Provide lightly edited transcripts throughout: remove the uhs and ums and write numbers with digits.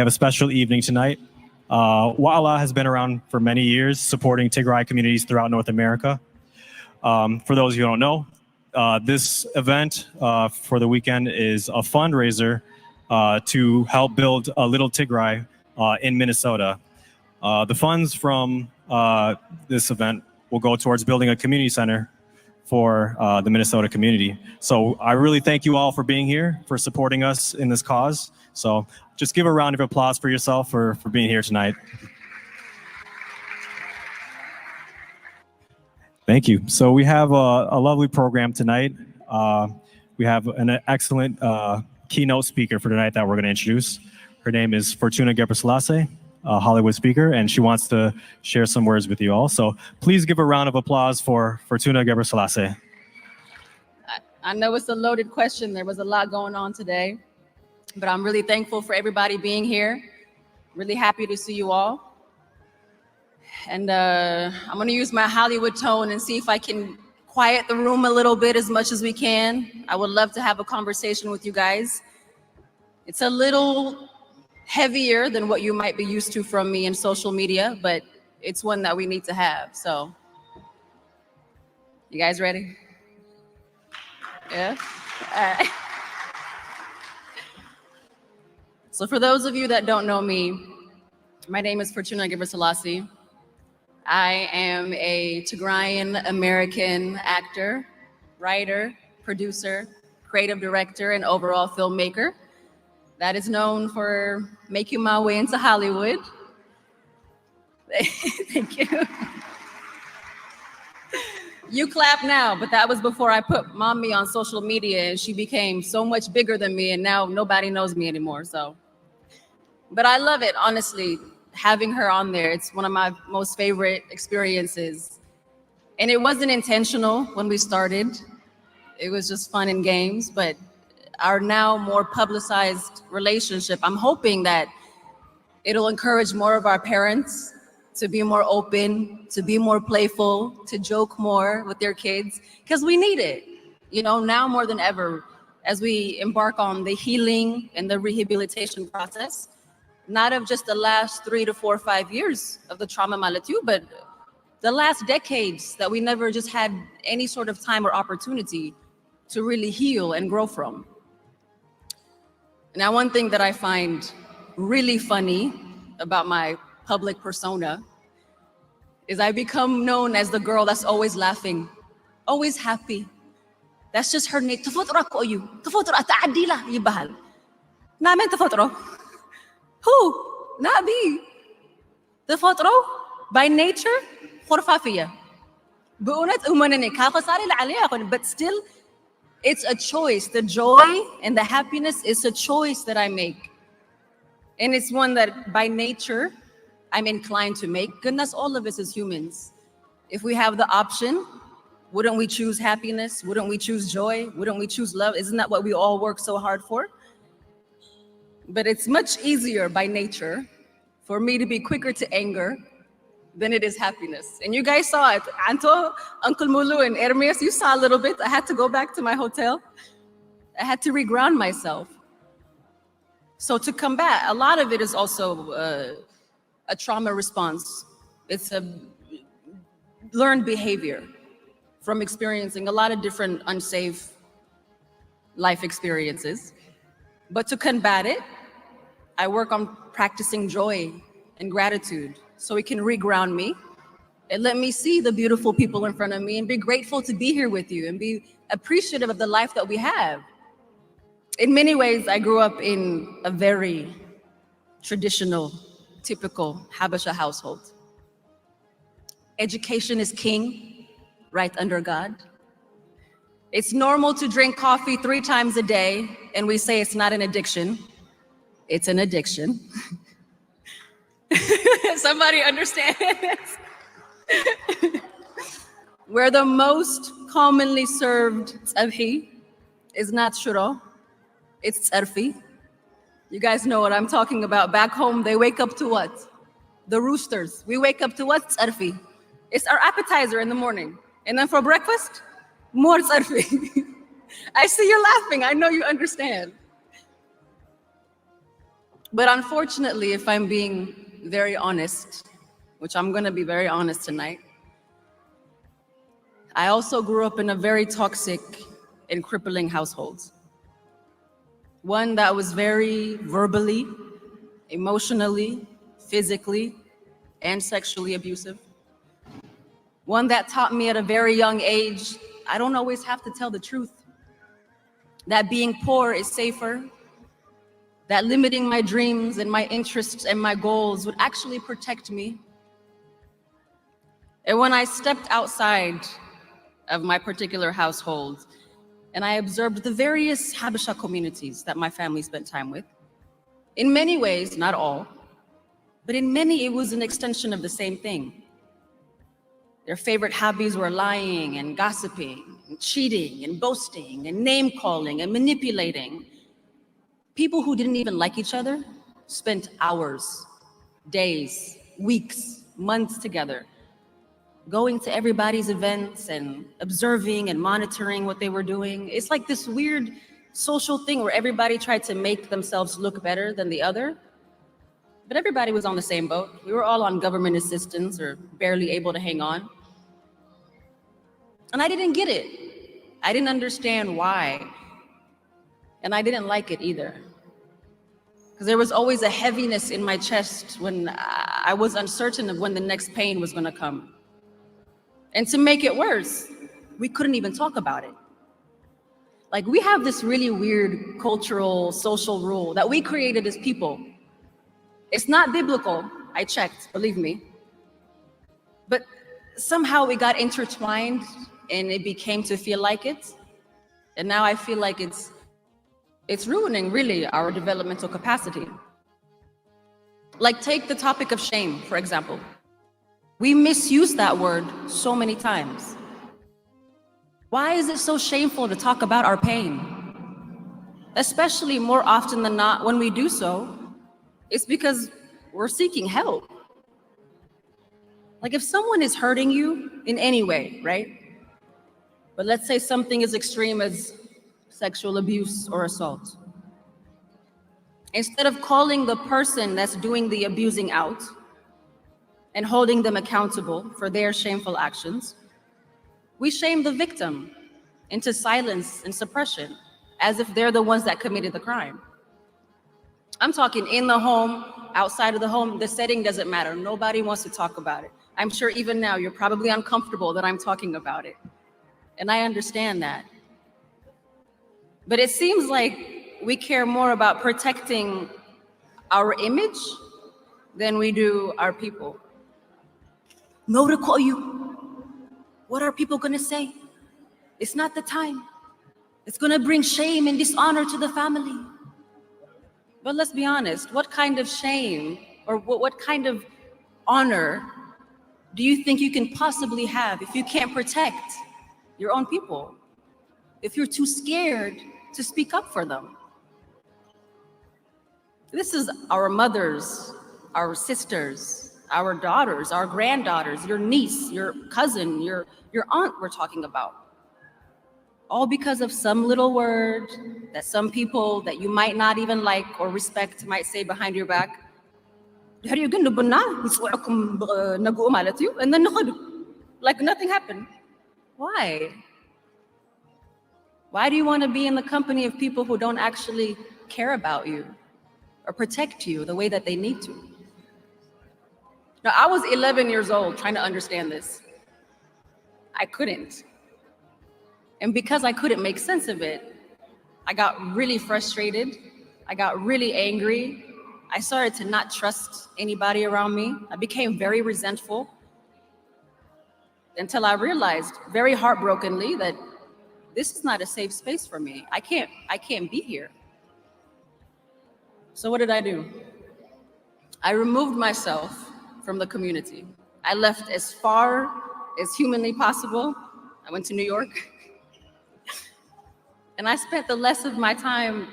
have a special evening tonight. Wa'ala has been around for many years, supporting Tigray communities throughout North America. For those of you who don't know, this event for the weekend is a fundraiser to help build a little Tigray in Minnesota. The funds from this event will go towards building a community center for the Minnesota community. So I really thank you all for being here, for supporting us in this cause. So just give a round of applause for yourself for being here tonight. Thank you. So we have a lovely program tonight. We have an excellent keynote speaker for tonight that we're going to introduce. Her name is Fortuna Gebreselase, a Hollywood speaker, and she wants to share some words with you all. So please give a round of applause for Fortuna Gebreselase. I know it's a loaded question. There was a lot going on today, but I'm really thankful for everybody being here. Really happy to see you all. And I'm going to use my Hollywood tone and see if I can quiet the room a little bit as much as we can. I would love to have a conversation with you guys. It's a little heavier than what you might be used to from me in social media, but it's one that we need to have. So, you guys ready? Yeah? All right. So for those of you that don't know me, my name is Fortuna Gebreselase. I am a Tigrayan American actor, writer, producer, creative director, and overall filmmaker that is known for making my way into Hollywood. Thank you. You clap now, but that was before I put mommy on social media and she became so much bigger than me and now nobody knows me anymore, so. But I love it, honestly, having her on there. It's one of my most favorite experiences. And it wasn't intentional when we started. It was just fun and games, but our now more publicized relationship, I'm hoping that it'll encourage more of our parents to be more open, to be more playful, to joke more with their kids, because we need it. You know, now more than ever, as we embark on the healing and the rehabilitation process, not of just the last 3 to 4 or 5 years of the trauma malatu, but the last decades that we never just had any sort of time or opportunity to really heal and grow from. Now, one thing that I find really funny about my public persona is I become known as the girl that's always laughing, always happy. That's just her name. Tafotro ko you. Tafotro ta'adila yibahal. Namin tafotro. Who? Not me. Tafotro by nature khurfafiya. Buunat umanani kakasari la aliya, but still it's a choice. The joy and the happiness is a choice that I make. And it's one that by nature, I'm inclined to make. Goodness, all of us as humans. If we have the option, wouldn't we choose happiness? Wouldn't we choose joy? Wouldn't we choose love? Isn't that what we all work so hard for? But it's much easier by nature for me to be quicker to anger than it is happiness. And you guys saw it. Anto, Uncle Mulu, and Hermes, you saw a little bit. I had to go back to my hotel. I had to reground myself. So to combat, a lot of it is also a trauma response. It's a learned behavior from experiencing a lot of different unsafe life experiences. But to combat it, I work on practicing joy and gratitude so it can reground me and let me see the beautiful people in front of me and be grateful to be here with you and be appreciative of the life that we have. In many ways, I grew up in a very traditional, typical Habesha household. Education is king, right under God. It's normal to drink coffee 3 times a day, and we say it's not an addiction. It's an addiction. Somebody understands? Where the most commonly served tzarhi is not shuro, it's tzarfi. You guys know what I'm talking about. Back home, they wake up to what? The roosters. We wake up to what? Tzarfi. It's our appetizer in the morning. And then for breakfast, more tzarfi. I see you laughing. I know you understand. But unfortunately, if I'm being very honest, which I'm going to be very honest tonight, I also grew up in a very toxic and crippling household. One that was very verbally, emotionally, physically, and sexually abusive. One that taught me at a very young age, I don't always have to tell the truth. That being poor is safer. That limiting my dreams and my interests and my goals would actually protect me. And when I stepped outside of my particular household and I observed the various Habesha communities that my family spent time with, in many ways, not all, but in many, it was an extension of the same thing. Their favorite hobbies were lying and gossiping and cheating and boasting and name calling and manipulating. People who didn't even like each other spent hours, days, weeks, months together, going to everybody's events and observing and monitoring what they were doing. It's like this weird social thing where everybody tried to make themselves look better than the other. But everybody was on the same boat. We were all on government assistance or barely able to hang on. And I didn't get it. I didn't understand why. And I didn't like it either. Because there was always a heaviness in my chest when I was uncertain of when the next pain was going to come. And to make it worse, we couldn't even talk about it. Like, we have this really weird cultural, social rule that we created as people. It's not biblical. I checked, believe me. But somehow we got intertwined and it became to feel like it. And now I feel like it's ruining really our developmental capacity. Like, take the topic of shame, for example. We misuse that word so many times. Why is it so shameful to talk about our pain? Especially more often than not, when we do so, it's because we're seeking help. Like, if someone is hurting you in any way, right? But let's say something as extreme as sexual abuse or assault. Instead of calling the person that's doing the abusing out and holding them accountable for their shameful actions, we shame the victim into silence and suppression as if they're the ones that committed the crime. I'm talking in the home, outside of the home, the setting doesn't matter. Nobody wants to talk about it. I'm sure even now you're probably uncomfortable that I'm talking about it. And I understand that. But it seems like we care more about protecting our image than we do our people. No to call you. What are people gonna say? It's not the time. It's gonna bring shame and dishonor to the family. But let's be honest, what kind of shame or what kind of honor do you think you can possibly have if you can't protect your own people? If you're too scared to speak up for them? This is our mothers, our sisters, our daughters, our granddaughters, your niece, your cousin, your aunt we're talking about. All because of some little word that some people that you might not even like or respect might say behind your back. And then like nothing happened. Why? Why do you want to be in the company of people who don't actually care about you or protect you the way that they need to? Now, I was 11 years old trying to understand this. I couldn't. And because I couldn't make sense of it, I got really frustrated. I got really angry. I started to not trust anybody around me. I became very resentful until I realized very heartbrokenly that this is not a safe space for me. I can't be here. So what did I do? I removed myself from the community. I left as far as humanly possible. I went to New York. And I spent the rest of my time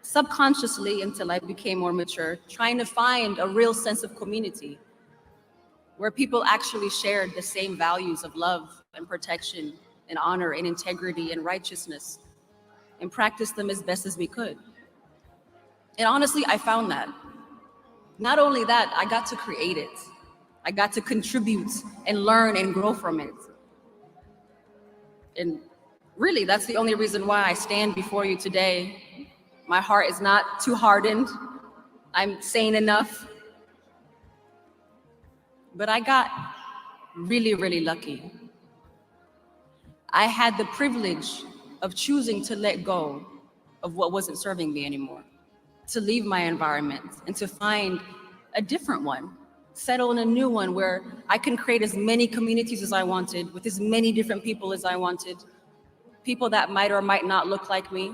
subconsciously until I became more mature, trying to find a real sense of community where people actually shared the same values of love and protection and honor and integrity and righteousness and practiced them as best as we could. And honestly, I found that. Not only that, I got to create it. I got to contribute and learn and grow from it. And really, that's the only reason why I stand before you today. My heart is not too hardened. I'm sane enough. But I got really, really lucky. I had the privilege of choosing to let go of what wasn't serving me anymore, to leave my environment and to find a different one, settle in a new one where I can create as many communities as I wanted, with as many different people as I wanted, people that might or might not look like me,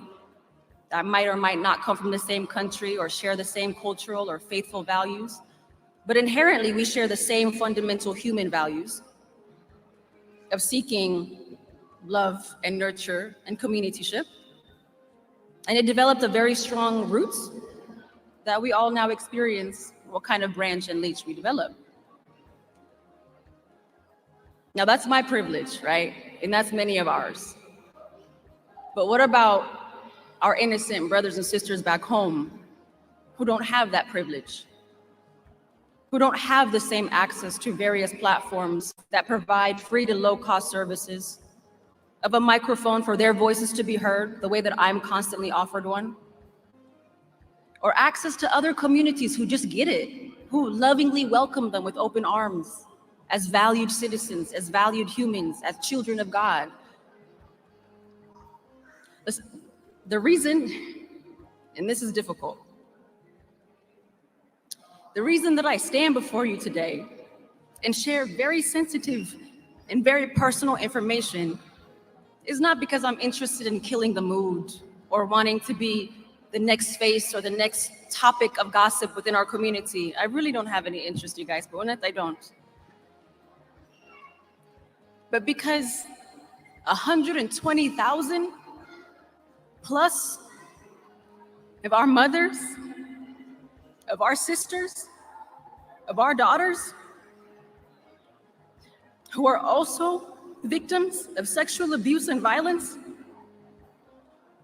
that might or might not come from the same country or share the same cultural or faithful values, but inherently we share the same fundamental human values of seeking love and nurture and communityship. And it developed a very strong roots that we all now experience what kind of branch and leech we develop. Now that's my privilege, right? And that's many of ours. But what about our innocent brothers and sisters back home who don't have that privilege, who don't have the same access to various platforms that provide free to low-cost services, of a microphone for their voices to be heard the way that I'm constantly offered one, or access to other communities who just get it, who lovingly welcome them with open arms as valued citizens, as valued humans, as children of God. The reason, and this is difficult, the reason that I stand before you today and share very sensitive and very personal information is not because I'm interested in killing the mood or wanting to be the next face or the next topic of gossip within our community. I really don't have any interest, you guys, but I don't. But because 120,000 plus of our mothers, of our sisters, of our daughters, who are also victims of sexual abuse and violence,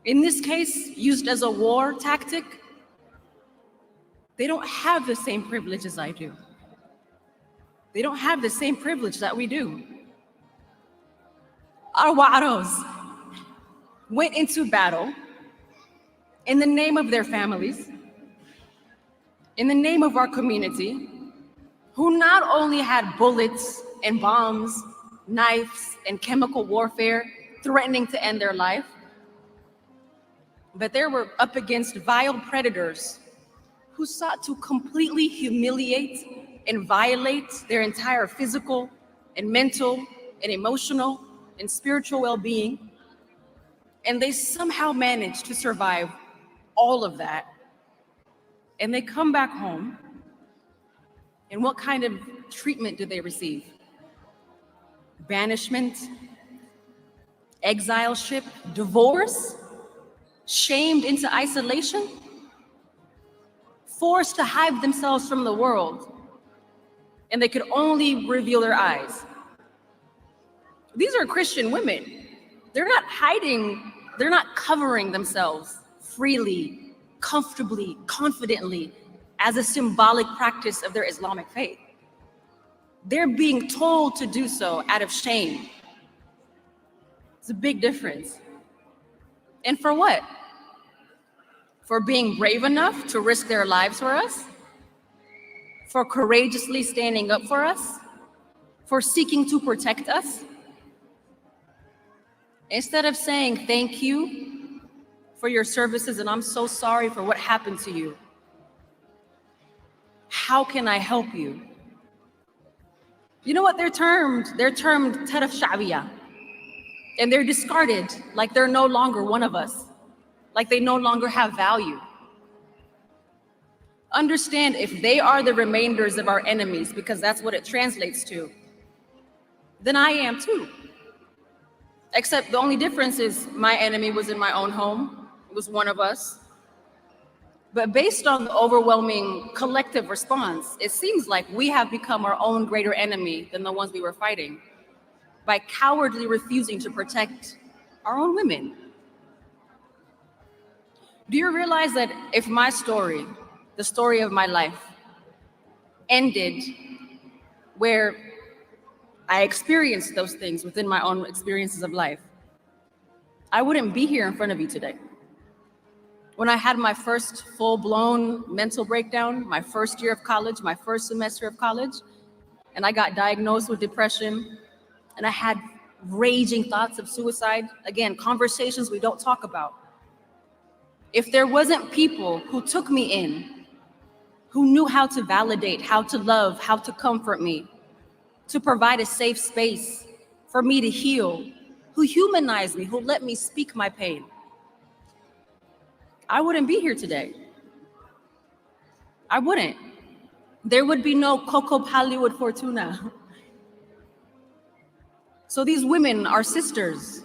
in this case, used as a war tactic, they don't have the same privilege as I do. They don't have the same privilege that we do. Our Wa'aros went into battle in the name of their families, in the name of our community, who not only had bullets and bombs, knives, and chemical warfare threatening to end their life, but they were up against vile predators who sought to completely humiliate and violate their entire physical and mental and emotional and spiritual well-being. And they somehow managed to survive all of that. And they come back home, and what kind of treatment do they receive? Banishment, exileship, divorce, shamed into isolation, forced to hide themselves from the world, and they could only reveal their eyes. These are Christian women. They're not hiding, they're not covering themselves freely, comfortably, confidently, as a symbolic practice of their Islamic faith. They're being told to do so out of shame. It's a big difference. And for what? For being brave enough to risk their lives for us? For courageously standing up for us? For seeking to protect us? Instead of saying thank you for your services and I'm so sorry for what happened to you, how can I help you? You know what they're termed? They're termed taraf sha'biya. And they're discarded like they're no longer one of us, like they no longer have value. Understand, if they are the remainders of our enemies, because that's what it translates to, then I am too. Except the only difference is my enemy was in my own home. It was one of us. But based on the overwhelming collective response, it seems like we have become our own greater enemy than the ones we were fighting by cowardly refusing to protect our own women. Do you realize that if my story, the story of my life, ended where I experienced those things within my own experiences of life, I wouldn't be here in front of you today. When I had my first full-blown mental breakdown, my first year of college, my first semester of college, and I got diagnosed with depression, and I had raging thoughts of suicide, again, conversations we don't talk about. If there wasn't people who took me in, who knew how to validate, how to love, how to comfort me, to provide a safe space for me to heal, who humanized me, who let me speak my pain, I wouldn't be here today. I wouldn't. There would be no Coco Hollywood Fortuna. So these women, our sisters,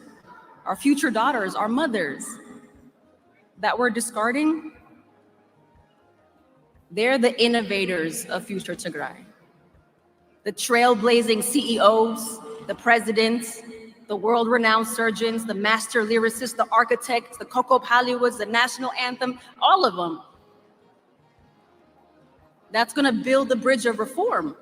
our future daughters, our mothers that we're discarding, they're the innovators of future Tigray. The trailblazing CEOs, the presidents, the world-renowned surgeons, the master lyricists, the architects, the Coco Hollywoods, the national anthem, all of them. That's gonna build the bridge of reform.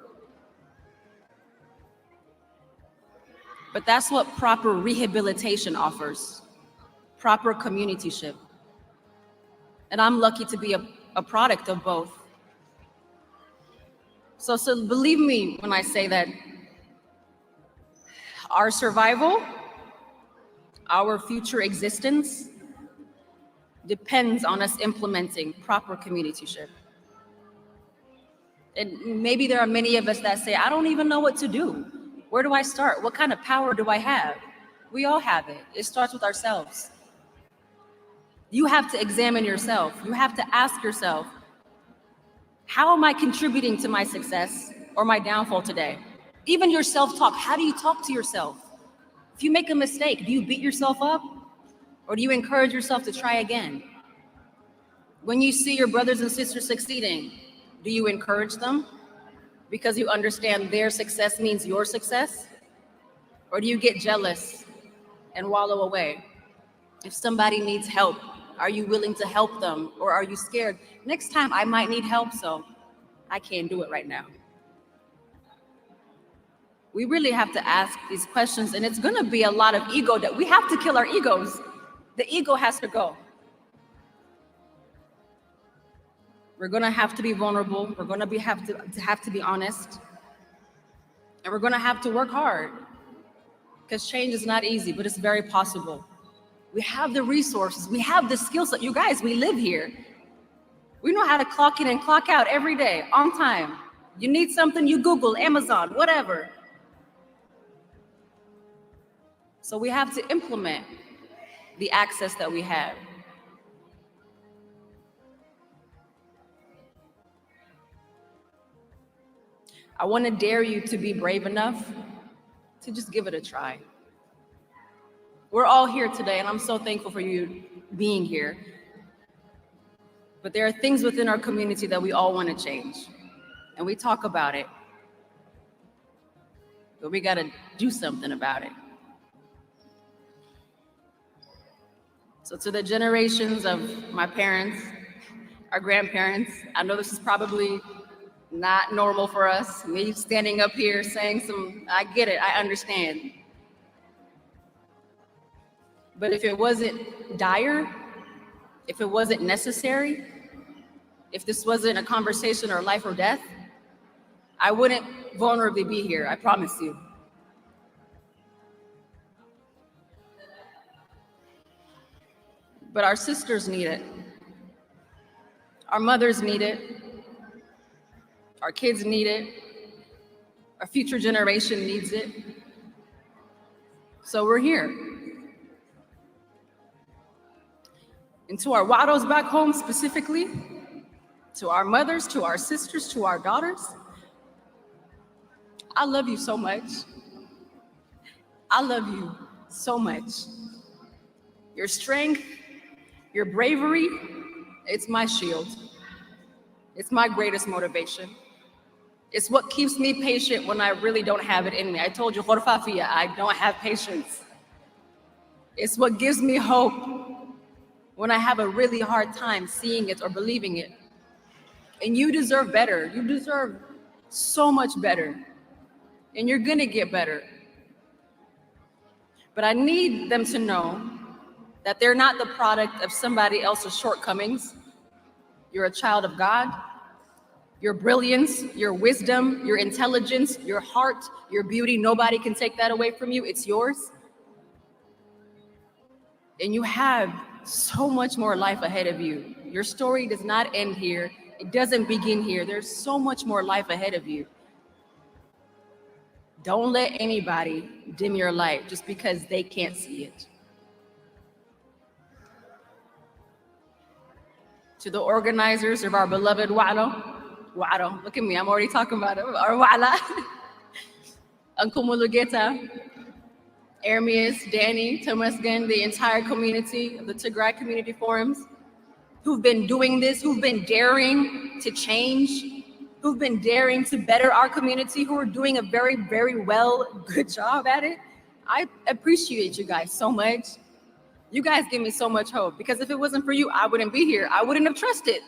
But that's what proper rehabilitation offers, proper communityship. And I'm lucky to be a product of both. So believe me when I say that our survival, our future existence depends on us implementing proper communityship. And maybe there are many of us that say, I don't even know what to do. Where do I start? What kind of power do I have? We all have it. It starts with ourselves. You have to examine yourself. You have to ask yourself, how am I contributing to my success or my downfall today? Even your self-talk, how do you talk to yourself? If you make a mistake, do you beat yourself up? Or do you encourage yourself to try again? When you see your brothers and sisters succeeding, do you encourage them because you understand their success means your success? Or do you get jealous and wallow away? If somebody needs help, are you willing to help them? Or are you scared? Next time I might need help, so I can't do it right now. We really have to ask these questions, and it's gonna be a lot of ego that we have to kill our egos. The ego has to go. We're gonna have to be vulnerable. We're gonna have to be honest. And we're gonna have to work hard because change is not easy, but it's very possible. We have the resources, we have the skill set. You guys, we live here. We know how to clock in and clock out every day on time. You need something, you Google, Amazon, whatever. So we have to implement the access that we have. I want to dare you to be brave enough to just give it a try. We're all here today, and I'm so thankful for you being here. But there are things within our community that we all want to change, and we talk about it, but we got to do something about it. So to the generations of my parents, our grandparents, I know this is probably not normal for us, me standing up here saying I get it, I understand. But if it wasn't dire, if it wasn't necessary, if this wasn't a conversation or life or death, I wouldn't vulnerably be here, I promise you. But our sisters need it. Our mothers need it. Our kids need it. Our future generation needs it. So we're here. And to our Wados back home specifically, to our mothers, to our sisters, to our daughters, I love you so much. I love you so much. Your strength, your bravery, it's my shield. It's my greatest motivation. It's what keeps me patient when I really don't have it in me. I told you, Khorfafia, I don't have patience. It's what gives me hope when I have a really hard time seeing it or believing it. And you deserve better. You deserve so much better. And you're gonna get better. But I need them to know that they're not the product of somebody else's shortcomings. You're a child of God. Your brilliance, your wisdom, your intelligence, your heart, your beauty, nobody can take that away from you. It's yours. And you have so much more life ahead of you. Your story does not end here. It doesn't begin here. There's so much more life ahead of you. Don't let anybody dim your light just because they can't see it. To the organizers of our beloved Wa'alo, look at me, I'm already talking about it, our Wa'ala, Uncle Mulugeta, Ermias, Danny, Tomasgan, the entire community of the Tigray community forums, who've been doing this, who've been daring to change, who've been daring to better our community, who are doing a very, very good job at it. I appreciate you guys so much. You guys give me so much hope, because if it wasn't for you, I wouldn't be here. I wouldn't have trusted.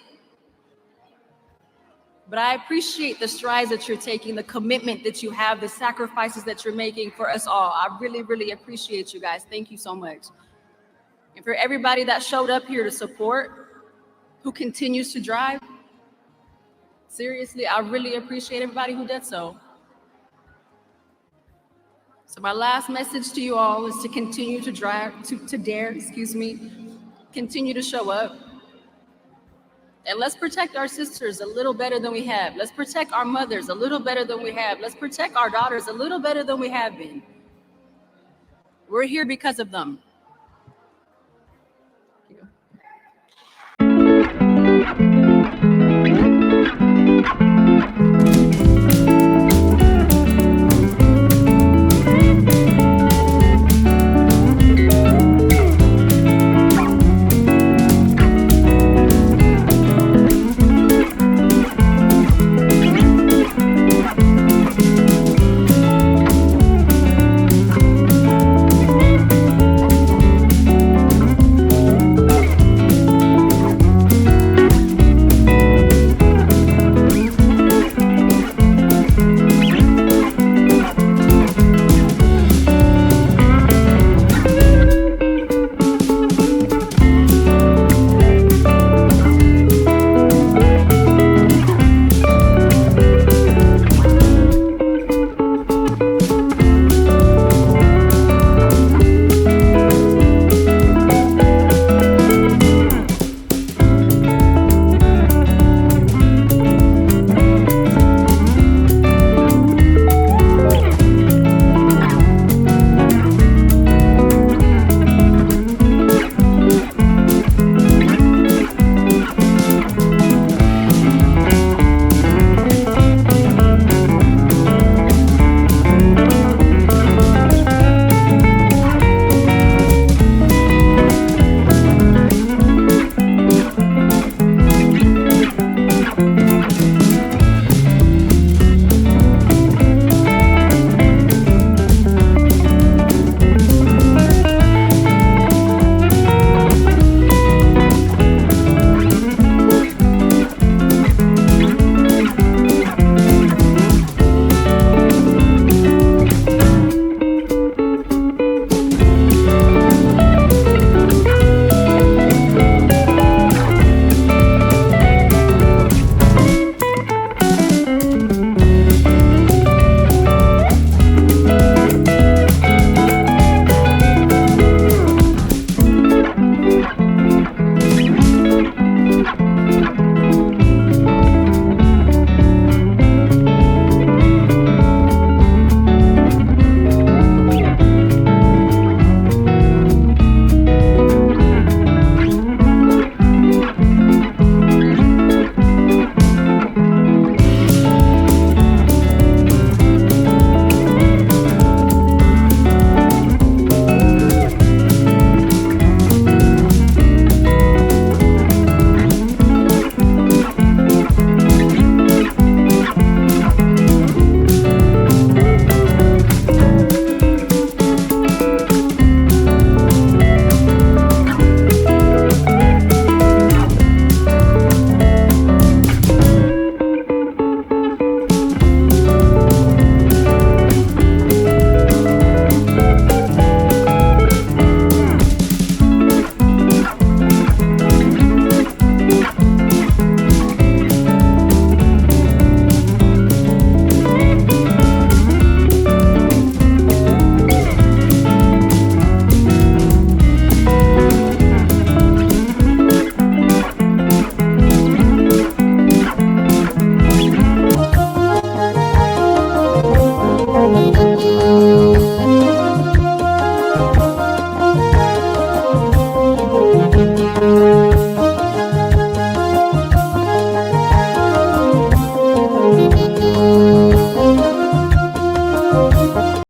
But I appreciate the strides that you're taking, the commitment that you have, the sacrifices that you're making for us all. I really, really appreciate you guys. Thank you so much. And for everybody that showed up here to support, who continues to drive, seriously, I really appreciate everybody who did so. So my last message to you all is to continue to continue to show up. And let's protect our sisters a little better than we have. Let's protect our mothers a little better than we have. Let's protect our daughters a little better than we have been. We're here because of them. Thank you.